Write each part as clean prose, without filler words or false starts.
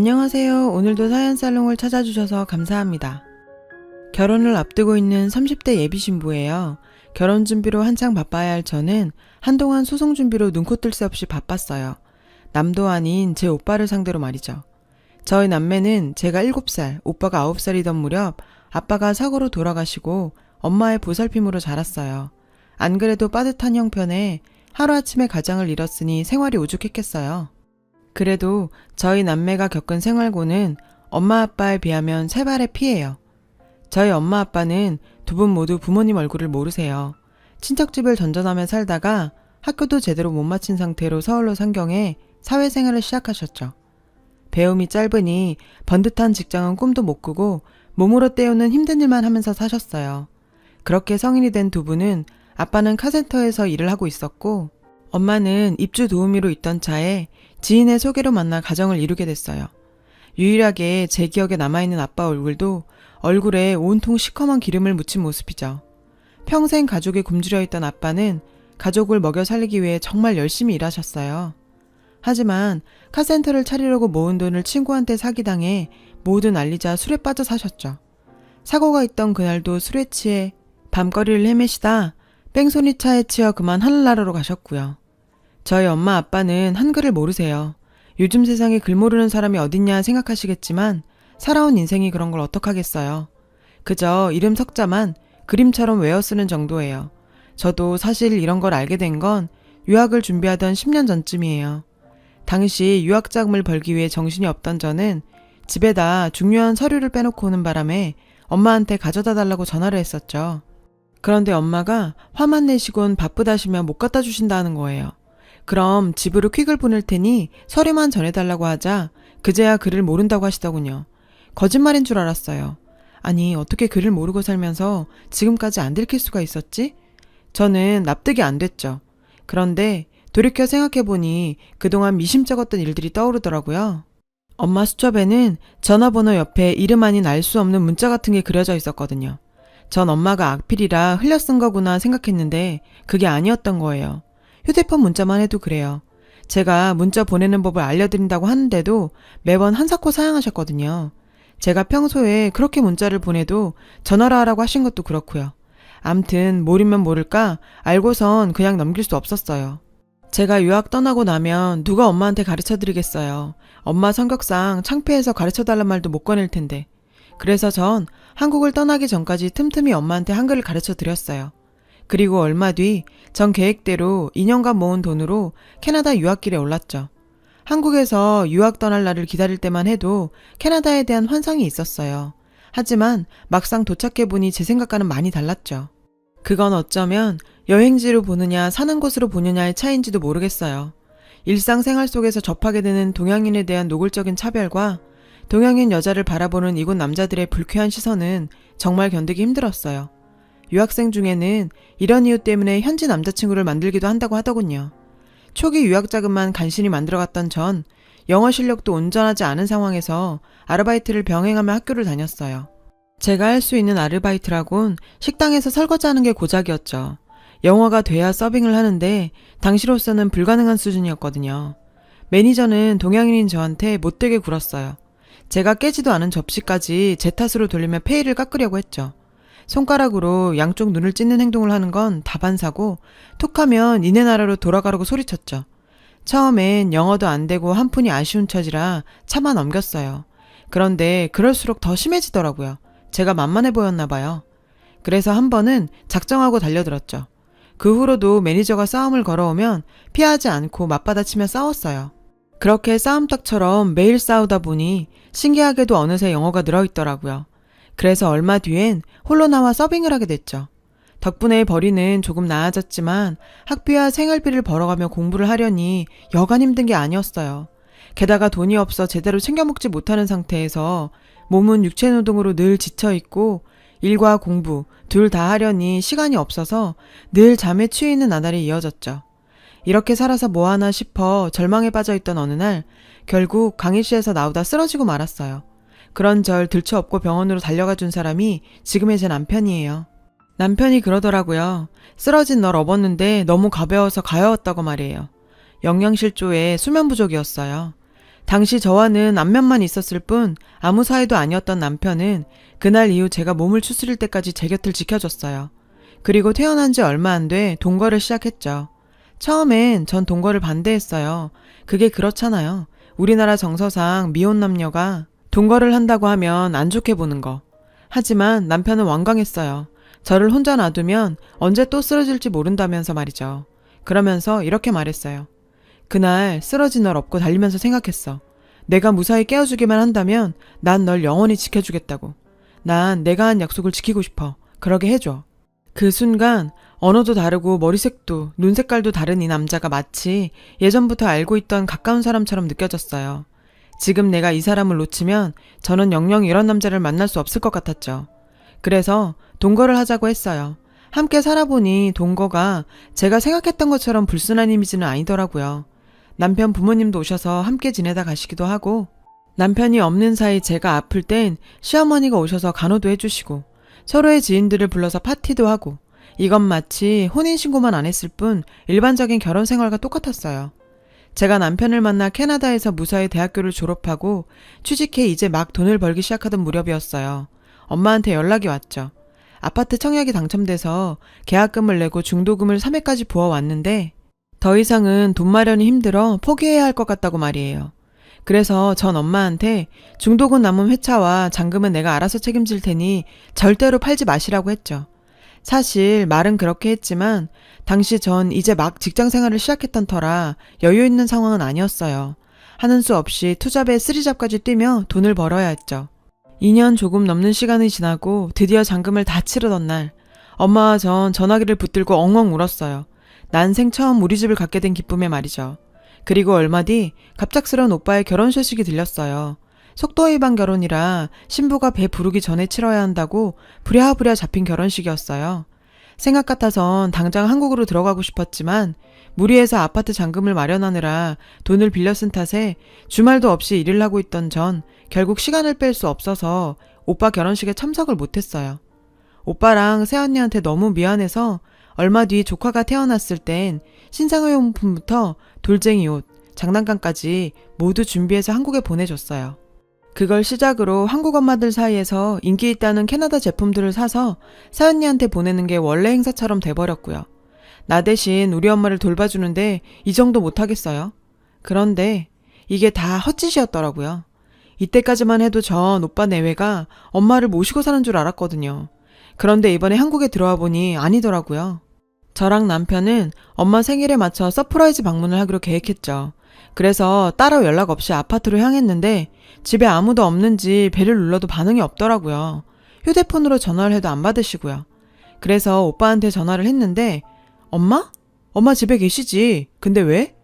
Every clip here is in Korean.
안녕하세요. 오늘도 사연살롱을 찾아주셔서 감사합니다. 결혼을 앞두고 있는 30대 예비 신부예요. 결혼 준비로 한창 바빠야 할 저는 한동안 소송 준비로 눈코 뜰 새 없이 바빴어요. 남도 아닌 제 오빠를 상대로 말이죠. 저희 남매는 제가 7살, 오빠가 9살이던 무렵 아빠가 사고로 돌아가시고 엄마의 보살핌으로 자랐어요. 안 그래도 빠듯한 형편에 하루아침에 가장을 잃었으니 생활이 오죽했겠어요. 그래도 저희 남매가 겪은 생활고는 엄마 아빠에 비하면 세 발의 피예요. 저희 엄마 아빠는 두 분 모두 부모님 얼굴을 모르세요. 친척집을 전전하며 살다가 학교도 제대로 못 마친 상태로 서울로 상경해 사회생활을 시작하셨죠. 배움이 짧으니 번듯한 직장은 꿈도 못 꾸고 몸으로 때우는 힘든 일만 하면서 사셨어요. 그렇게 성인이 된 두 분은 아빠는 카센터에서 일을 하고 있었고 엄마는 입주 도우미로 있던 차에 지인의 소개로 만나 가정을 이루게 됐어요. 유일하게 제 기억에 남아있는 아빠 얼굴도 얼굴에 온통 시커먼 기름을 묻힌 모습이죠. 평생 가족에 굶주려 있던 아빠는 가족을 먹여 살리기 위해 정말 열심히 일하셨어요. 하지만 카센터를 차리려고 모은 돈을 친구한테 사기당해 모두 날리자 술에 빠져 사셨죠. 사고가 있던 그날도 술에 취해 밤거리를 헤매시다 뺑소니 차에 치여 그만 하늘나라로 가셨고요. 저희 엄마 아빠는 한글을 모르세요. 요즘 세상에 글 모르는 사람이 어딨냐 생각하시겠지만 살아온 인생이 그런 걸 어떡하겠어요. 그저 이름 석자만 그림처럼 외워 쓰는 정도예요. 저도 사실 이런 걸 알게 된 건 유학을 준비하던 10년 전쯤이에요. 당시 유학 자금을 벌기 위해 정신이 없던 저는 집에다 중요한 서류를 빼놓고 오는 바람에 엄마한테 가져다 달라고 전화를 했었죠. 그런데 엄마가 화만 내시곤 바쁘다시며 못 갖다 주신다는 거예요. 그럼 집으로 퀵을 보낼 테니 서류만 전해달라고 하자 그제야 글을 모른다고 하시더군요. 거짓말인 줄 알았어요. 아니 어떻게 글을 모르고 살면서 지금까지 안 들킬 수가 있었지? 저는 납득이 안 됐죠. 그런데 돌이켜 생각해보니 그동안 미심쩍었던 일들이 떠오르더라고요. 엄마 수첩에는 전화번호 옆에 이름 아닌 알 수 없는 문자 같은 게 그려져 있었거든요. 전 엄마가 악필이라 흘려 쓴 거구나 생각했는데 그게 아니었던 거예요. 휴대폰 문자만 해도 그래요. 제가 문자 보내는 법을 알려드린다고 하는데도 매번 한사코 사양하셨거든요. 제가 평소에 그렇게 문자를 보내도 전화로 하라고 하신 것도 그렇고요. 암튼 모르면 모를까 알고선 그냥 넘길 수 없었어요. 제가 유학 떠나고 나면 누가 엄마한테 가르쳐드리겠어요. 엄마 성격상 창피해서 가르쳐달란 말도 못 꺼낼 텐데. 그래서 전 한국을 떠나기 전까지 틈틈이 엄마한테 한글을 가르쳐드렸어요. 그리고 얼마 뒤 전 계획대로 2년간 모은 돈으로 캐나다 유학길에 올랐죠. 한국에서 유학 떠날 날을 기다릴 때만 해도 캐나다에 대한 환상이 있었어요. 하지만 막상 도착해보니 제 생각과는 많이 달랐죠. 그건 어쩌면 여행지로 보느냐 사는 곳으로 보느냐의 차이인지도 모르겠어요. 일상생활 속에서 접하게 되는 동양인에 대한 노골적인 차별과 동양인 여자를 바라보는 이곳 남자들의 불쾌한 시선은 정말 견디기 힘들었어요. 유학생 중에는 이런 이유 때문에 현지 남자친구를 만들기도 한다고 하더군요. 초기 유학 자금만 간신히 만들어갔던 전 영어 실력도 온전하지 않은 상황에서 아르바이트를 병행하며 학교를 다녔어요. 제가 할 수 있는 아르바이트라곤 식당에서 설거지하는 게 고작이었죠. 영어가 돼야 서빙을 하는데 당시로서는 불가능한 수준이었거든요. 매니저는 동양인인 저한테 못되게 굴었어요. 제가 깨지도 않은 접시까지 제 탓으로 돌리며 페이를 깎으려고 했죠. 손가락으로 양쪽 눈을 찢는 행동을 하는 건 다반사고 툭하면 니네 나라로 돌아가라고 소리쳤죠. 처음엔 영어도 안 되고 한푼이 아쉬운 처지라 차마 넘겼어요. 그런데 그럴수록 더 심해지더라고요. 제가 만만해 보였나 봐요. 그래서 한 번은 작정하고 달려들었죠. 그 후로도 매니저가 싸움을 걸어오면 피하지 않고 맞받아치며 싸웠어요. 그렇게 싸움닭처럼 매일 싸우다 보니 신기하게도 어느새 영어가 늘어있더라고요. 그래서 얼마 뒤엔 홀로 나와 서빙을 하게 됐죠. 덕분에 벌이는 조금 나아졌지만 학비와 생활비를 벌어가며 공부를 하려니 여간 힘든 게 아니었어요. 게다가 돈이 없어 제대로 챙겨 먹지 못하는 상태에서 몸은 육체노동으로 늘 지쳐있고 일과 공부 둘 다 하려니 시간이 없어서 늘 잠에 취해 있는 나날이 이어졌죠. 이렇게 살아서 뭐하나 싶어 절망에 빠져있던 어느 날 결국 강의실에서 나오다 쓰러지고 말았어요. 그런 절 들쳐업고 병원으로 달려가 준 사람이 지금의 제 남편이에요. 남편이 그러더라고요. 쓰러진 널 업었는데 너무 가벼워서 가여웠다고 말이에요. 영양실조에 수면 부족이었어요. 당시 저와는 안면만 있었을 뿐 아무 사이도 아니었던 남편은 그날 이후 제가 몸을 추스릴 때까지 제 곁을 지켜줬어요. 그리고 태어난 지 얼마 안 돼 동거를 시작했죠. 처음엔 전 동거를 반대했어요. 그게 그렇잖아요. 우리나라 정서상 미혼 남녀가 동거를 한다고 하면 안 좋게 보는 거. 하지만 남편은 완강했어요. 저를 혼자 놔두면 언제 또 쓰러질지 모른다면서 말이죠. 그러면서 이렇게 말했어요. 그날 쓰러진 널 업고 달리면서 생각했어. 내가 무사히 깨워주기만 한다면 난 널 영원히 지켜주겠다고. 난 내가 한 약속을 지키고 싶어. 그러게 해줘. 그 순간 언어도 다르고 머리색도 눈 색깔도 다른 이 남자가 마치 예전부터 알고 있던 가까운 사람처럼 느껴졌어요. 지금 내가 이 사람을 놓치면 저는 영영 이런 남자를 만날 수 없을 것 같았죠. 그래서 동거를 하자고 했어요. 함께 살아보니 동거가 제가 생각했던 것처럼 불순한 이미지는 아니더라고요. 남편 부모님도 오셔서 함께 지내다 가시기도 하고, 남편이 없는 사이 제가 아플 땐 시어머니가 오셔서 간호도 해주시고, 서로의 지인들을 불러서 파티도 하고, 이건 마치 혼인신고만 안 했을 뿐 일반적인 결혼 생활과 똑같았어요. 제가 남편을 만나 캐나다에서 무사히 대학교를 졸업하고 취직해 이제 막 돈을 벌기 시작하던 무렵이었어요. 엄마한테 연락이 왔죠. 아파트 청약이 당첨돼서 계약금을 내고 중도금을 3회까지 부어왔는데 더 이상은 돈 마련이 힘들어 포기해야 할 것 같다고 말이에요. 그래서 전 엄마한테 중도금 남은 회차와 잔금은 내가 알아서 책임질 테니 절대로 팔지 마시라고 했죠. 사실 말은 그렇게 했지만 당시 전 이제 막 직장 생활을 시작했던 터라 여유 있는 상황은 아니었어요. 하는 수 없이 투잡에 쓰리잡까지 뛰며 돈을 벌어야 했죠. 2년 조금 넘는 시간이 지나고 드디어 잔금을 다 치르던 날, 엄마와 전 전화기를 붙들고 엉엉 울었어요. 난생 처음 우리 집을 갖게 된 기쁨에 말이죠. 그리고 얼마 뒤 갑작스러운 오빠의 결혼 소식이 들렸어요. 속도 위반 결혼이라 신부가 배 부르기 전에 치러야 한다고 부랴부랴 잡힌 결혼식이었어요. 생각 같아선 당장 한국으로 들어가고 싶었지만 무리해서 아파트 잔금을 마련하느라 돈을 빌려 쓴 탓에 주말도 없이 일을 하고 있던 전 결국 시간을 뺄 수 없어서 오빠 결혼식에 참석을 못했어요. 오빠랑 새언니한테 너무 미안해서 얼마 뒤 조카가 태어났을 땐 신상의용품부터 돌쟁이 옷, 장난감까지 모두 준비해서 한국에 보내줬어요. 그걸 시작으로 한국 엄마들 사이에서 인기 있다는 캐나다 제품들을 사서 새언니한테 보내는 게 원래 행사처럼 돼버렸고요. 나 대신 우리 엄마를 돌봐주는데 이 정도 못하겠어요. 그런데 이게 다 헛짓이었더라고요. 이때까지만 해도 전 오빠 내외가 엄마를 모시고 사는 줄 알았거든요. 그런데 이번에 한국에 들어와 보니 아니더라고요. 저랑 남편은 엄마 생일에 맞춰 서프라이즈 방문을 하기로 계획했죠. 그래서 따로 연락 없이 아파트로 향했는데 집에 아무도 없는지 벨을 눌러도 반응이 없더라고요. 휴대폰으로 전화를 해도 안 받으시고요. 그래서 오빠한테 전화를 했는데 엄마? 엄마 집에 계시지? 근데 왜?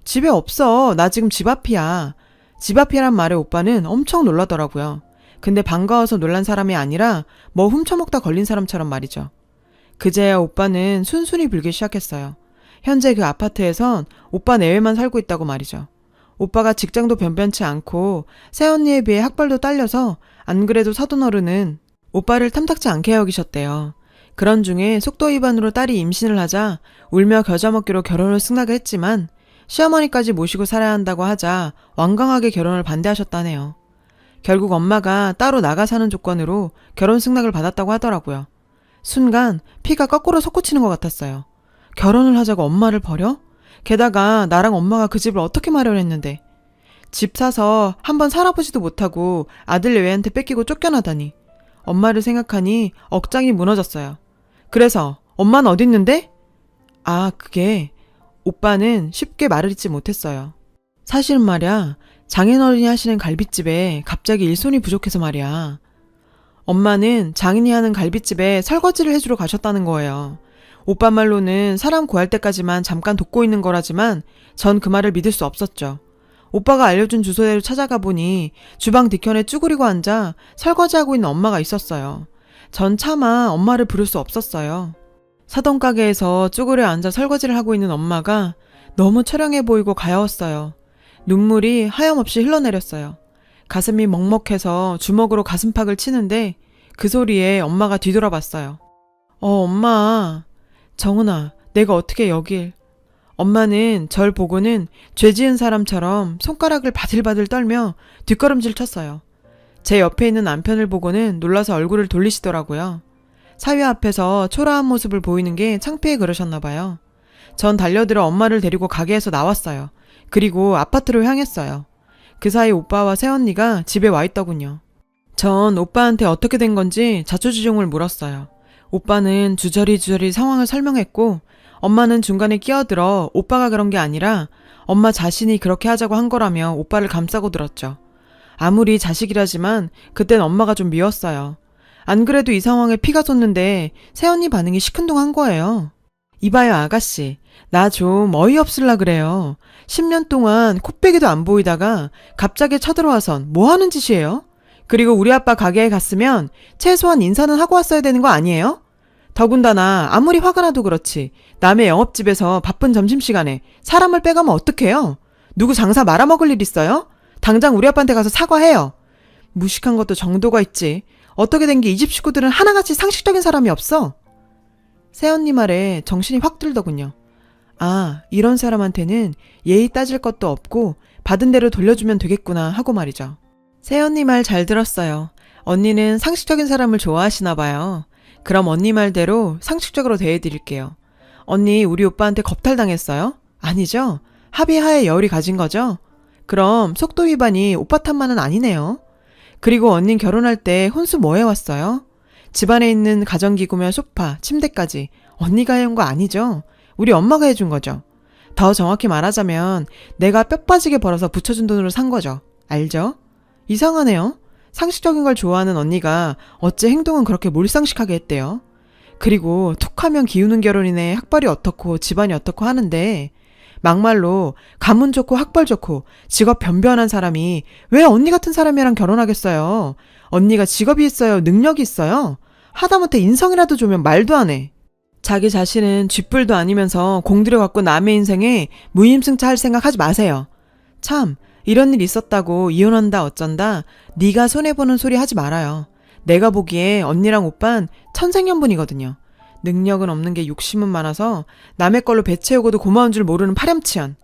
집에 없어. 나 지금 집 앞이야. 집 앞이란 말에 오빠는 엄청 놀라더라고요. 근데 반가워서 놀란 사람이 아니라 뭐 훔쳐먹다 걸린 사람처럼 말이죠. 그제야 오빠는 순순히 불기 시작했어요. 현재 그 아파트에선 오빠 내외만 살고 있다고 말이죠. 오빠가 직장도 변변치 않고 새언니에 비해 학벌도 딸려서 안 그래도 사돈어른은 오빠를 탐탁지 않게 여기셨대요. 그런 중에 속도 위반으로 딸이 임신을 하자 울며 겨자 먹기로 결혼을 승낙을 했지만 시어머니까지 모시고 살아야 한다고 하자 완강하게 결혼을 반대하셨다네요. 결국 엄마가 따로 나가 사는 조건으로 결혼 승낙을 받았다고 하더라고요. 순간 피가 거꾸로 솟구치는 것 같았어요. 결혼을 하자고 엄마를 버려? 게다가 나랑 엄마가 그 집을 어떻게 마련했는데. 집 사서 한번 살아보지도 못하고 아들 내외한테 뺏기고 쫓겨나다니. 엄마를 생각하니 억장이 무너졌어요. 그래서 엄마는 어디 있는데? 아, 그게 오빠는 쉽게 말을 잇지 못했어요. 사실은 말이야, 장인어른이 하시는 갈빗집에 갑자기 일손이 부족해서 말이야. 엄마는 장인이 하는 갈빗집에 설거지를 해주러 가셨다는 거예요. 오빠 말로는 사람 구할 때까지만 잠깐 돕고 있는 거라지만 전 그 말을 믿을 수 없었죠. 오빠가 알려준 주소대로 찾아가 보니 주방 뒤편에 쭈그리고 앉아 설거지하고 있는 엄마가 있었어요. 전 차마 엄마를 부를 수 없었어요. 사돈 가게에서 쭈그려 앉아 설거지를 하고 있는 엄마가 너무 처량해 보이고 가여웠어요. 눈물이 하염없이 흘러내렸어요. 가슴이 먹먹해서 주먹으로 가슴팍을 치는데 그 소리에 엄마가 뒤돌아봤어요. 엄마. 정은아, 내가 어떻게 여길. 엄마는 절 보고는 죄 지은 사람처럼 손가락을 바들바들 떨며 뒷걸음질 쳤어요. 제 옆에 있는 남편을 보고는 놀라서 얼굴을 돌리시더라고요. 사위 앞에서 초라한 모습을 보이는 게 창피해 그러셨나 봐요. 전 달려들어 엄마를 데리고 가게에서 나왔어요. 그리고 아파트로 향했어요. 그 사이 오빠와 새언니가 집에 와 있더군요. 전 오빠한테 어떻게 된 건지 자초지종을 물었어요. 오빠는 주저리 상황을 설명했고 엄마는 중간에 끼어들어 오빠가 그런 게 아니라 엄마 자신이 그렇게 하자고 한 거라며 오빠를 감싸고 들었죠. 아무리 자식이라지만 그땐 엄마가 좀 미웠어요. 안 그래도 이 상황에 피가 솟는데 새언니 반응이 시큰둥한 거예요. 이봐요 아가씨, 나 좀 어이없을라 그래요. 10년 동안 코빼기도 안 보이다가 갑자기 쳐들어와선 뭐 하는 짓이에요? 그리고 우리 아빠 가게에 갔으면 최소한 인사는 하고 왔어야 되는 거 아니에요? 더군다나 아무리 화가 나도 그렇지 남의 영업집에서 바쁜 점심시간에 사람을 빼가면 어떡해요? 누구 장사 말아먹을 일 있어요? 당장 우리 아빠한테 가서 사과해요. 무식한 것도 정도가 있지. 어떻게 된 게 이 집 식구들은 하나같이 상식적인 사람이 없어? 새언니 말에 정신이 확 들더군요. 아, 이런 사람한테는 예의 따질 것도 없고 받은 대로 돌려주면 되겠구나 하고 말이죠. 새언니 말 잘 들었어요. 언니는 상식적인 사람을 좋아하시나 봐요. 그럼 언니 말대로 상식적으로 대해드릴게요. 언니 우리 오빠한테 겁탈당했어요? 아니죠? 합의하에 열이 가진 거죠? 그럼 속도 위반이 오빠 탓만은 아니네요. 그리고 언닌 결혼할 때 혼수 뭐 해왔어요? 집안에 있는 가전기구며 소파, 침대까지 언니가 해온 거 아니죠? 우리 엄마가 해준 거죠. 더 정확히 말하자면 내가 뼈 빠지게 벌어서 붙여준 돈으로 산 거죠. 알죠? 이상하네요. 상식적인 걸 좋아하는 언니가 어째 행동은 그렇게 몰상식하게 했대요. 그리고 툭하면 기우는 결혼이네 학벌이 어떻고 집안이 어떻고 하는데 막말로 가문 좋고 학벌 좋고 직업 변변한 사람이 왜 언니 같은 사람이랑 결혼하겠어요? 언니가 직업이 있어요? 능력이 있어요? 하다못해 인성이라도 좋으면 말도 안 해. 자기 자신은 쥐뿔도 아니면서 공들여갖고 남의 인생에 무임승차할 생각 하지 마세요. 참 이런 일 있었다고 이혼한다 어쩐다 네가 손해보는 소리 하지 말아요. 내가 보기에 언니랑 오빤 천생연분이거든요. 능력은 없는 게 욕심은 많아서 남의 걸로 배 채우고도 고마운 줄 모르는 파렴치한.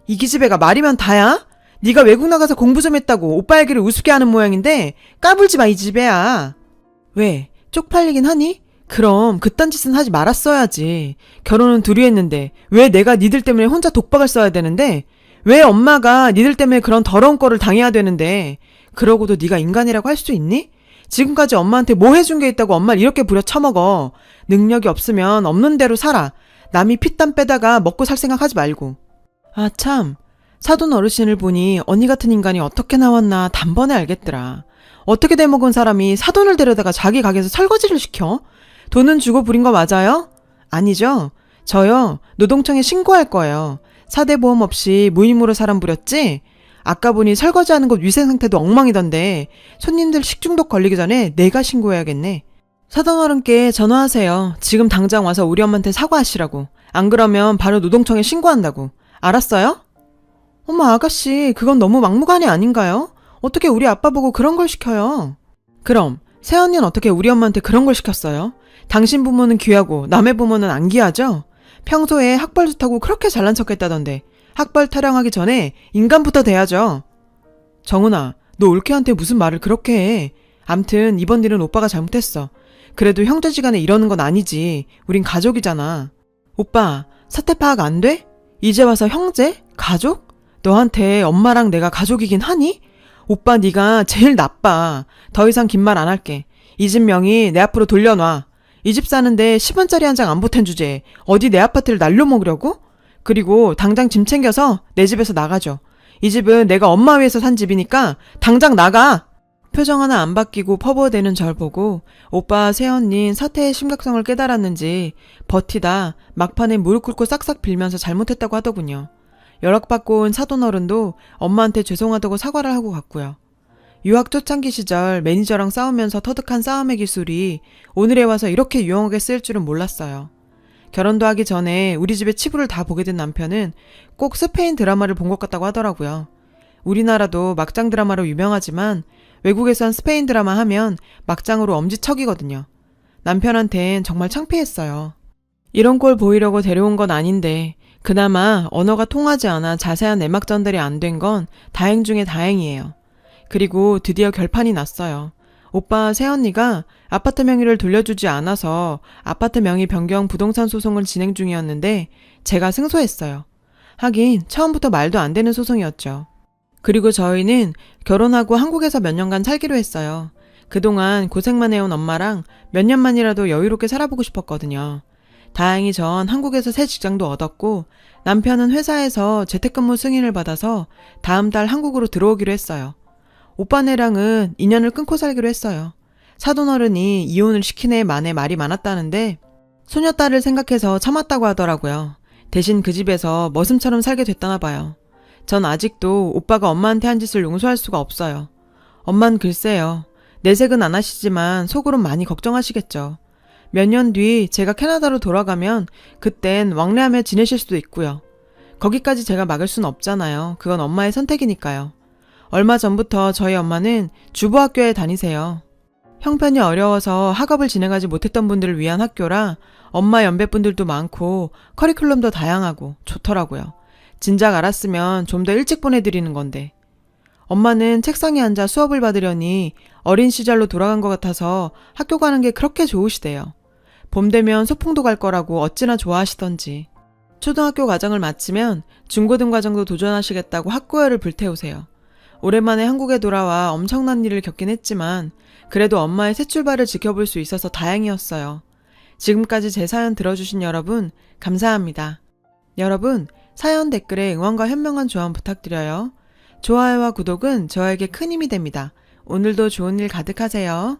이 기집애가 말이면 다야? 네가 외국 나가서 공부 좀 했다고 오빠 얘기를 우습게 하는 모양인데 까불지 마 이 집애야. 왜? 쪽팔리긴 하니? 그럼 그딴 짓은 하지 말았어야지. 결혼은 둘이 했는데 왜 내가 니들 때문에 혼자 독박을 써야 되는데 왜 엄마가 니들 때문에 그런 더러운 꼴을 당해야 되는데 그러고도 네가 인간이라고 할 수 있니? 지금까지 엄마한테 뭐 해준 게 있다고 엄마를 이렇게 부려쳐먹어. 능력이 없으면 없는 대로 살아. 남이 피땀 빼다가 먹고 살 생각하지 말고. 아 참, 사돈 어르신을 보니 언니 같은 인간이 어떻게 나왔나 단번에 알겠더라. 어떻게 돼먹은 사람이 사돈을 데려다가 자기 가게에서 설거지를 시켜? 돈은 주고 부린 거 맞아요? 아니죠? 저요 노동청에 신고할 거예요. 사대보험 없이 무임으로 사람 부렸지? 아까 보니 설거지하는 곳 위생상태도 엉망이던데 손님들 식중독 걸리기 전에 내가 신고해야겠네. 사돈 어른께 전화하세요. 지금 당장 와서 우리 엄마한테 사과하시라고. 안 그러면 바로 노동청에 신고한다고. 알았어요? 어머 아가씨 그건 너무 막무가내 아닌가요? 어떻게 우리 아빠 보고 그런 걸 시켜요? 그럼 새언니는 어떻게 우리 엄마한테 그런 걸 시켰어요? 당신 부모는 귀하고 남의 부모는 안 귀하죠? 평소에 학벌 좋다고 그렇게 잘난 척했다던데 학벌 타령하기 전에 인간부터 돼야죠. 정은아, 너 올케한테 무슨 말을 그렇게 해. 암튼 이번 일은 오빠가 잘못했어. 그래도 형제지간에 이러는 건 아니지. 우린 가족이잖아. 오빠, 사태 파악 안 돼? 이제 와서 형제? 가족? 너한테 엄마랑 내가 가족이긴 하니? 오빠 네가 제일 나빠. 더 이상 긴 말 안 할게. 이 집 명의 내 앞으로 돌려놔. 이 집 사는데 10원짜리 한 장 안 보탠 주제에 어디 내 아파트를 날려 먹으려고? 그리고 당장 짐 챙겨서 내 집에서 나가줘. 이 집은 내가 엄마 위해서 산 집이니까 당장 나가! 표정 하나 안 바뀌고 퍼부어대는 절 보고 오빠 새언닌 사태의 심각성을 깨달았는지 버티다 막판에 무릎 꿇고 싹싹 빌면서 잘못했다고 하더군요. 연락받고 온 사돈어른도 엄마한테 죄송하다고 사과를 하고 갔고요. 유학 초창기 시절 매니저랑 싸우면서 터득한 싸움의 기술이 오늘에 와서 이렇게 유용하게 쓰일 줄은 몰랐어요. 결혼도 하기 전에 우리 집에 치부를 다 보게 된 남편은 꼭 스페인 드라마를 본 것 같다고 하더라고요. 우리나라도 막장 드라마로 유명하지만 외국에선 스페인 드라마 하면 막장으로 엄지척이거든요. 남편한텐 정말 창피했어요. 이런 꼴 보이려고 데려온 건 아닌데 그나마 언어가 통하지 않아 자세한 내막 전달이 안 된 건 다행 중에 다행이에요. 그리고 드디어 결판이 났어요. 오빠 새언니가 아파트 명의를 돌려주지 않아서 아파트 명의 변경 부동산 소송을 진행 중이었는데 제가 승소했어요. 하긴 처음부터 말도 안 되는 소송이었죠. 그리고 저희는 결혼하고 한국에서 몇 년간 살기로 했어요. 그동안 고생만 해온 엄마랑 몇 년만이라도 여유롭게 살아보고 싶었거든요. 다행히 전 한국에서 새 직장도 얻었고 남편은 회사에서 재택근무 승인을 받아서 다음 달 한국으로 들어오기로 했어요. 오빠네랑은 인연을 끊고 살기로 했어요. 사돈어른이 이혼을 시키네 마네 말이 많았다는데 소녀딸을 생각해서 참았다고 하더라고요. 대신 그 집에서 머슴처럼 살게 됐다나 봐요. 전 아직도 오빠가 엄마한테 한 짓을 용서할 수가 없어요. 엄만 글쎄요. 내색은 안 하시지만 속으론 많이 걱정하시겠죠. 몇 년 뒤 제가 캐나다로 돌아가면 그땐 왕래하며 지내실 수도 있고요. 거기까지 제가 막을 순 없잖아요. 그건 엄마의 선택이니까요. 얼마 전부터 저희 엄마는 주부학교에 다니세요. 형편이 어려워서 학업을 진행하지 못했던 분들을 위한 학교라 엄마 연배분들도 많고 커리큘럼도 다양하고 좋더라고요. 진작 알았으면 좀 더 일찍 보내드리는 건데. 엄마는 책상에 앉아 수업을 받으려니 어린 시절로 돌아간 것 같아서 학교 가는 게 그렇게 좋으시대요. 봄 되면 소풍도 갈 거라고 어찌나 좋아하시던지. 초등학교 과정을 마치면 중고등 과정도 도전하시겠다고 학구열을 불태우세요. 오랜만에 한국에 돌아와 엄청난 일을 겪긴 했지만 그래도 엄마의 새 출발을 지켜볼 수 있어서 다행이었어요. 지금까지 제 사연 들어주신 여러분 감사합니다. 여러분 사연 댓글에 응원과 현명한 조언 부탁드려요. 좋아요와 구독은 저에게 큰 힘이 됩니다. 오늘도 좋은 일 가득하세요.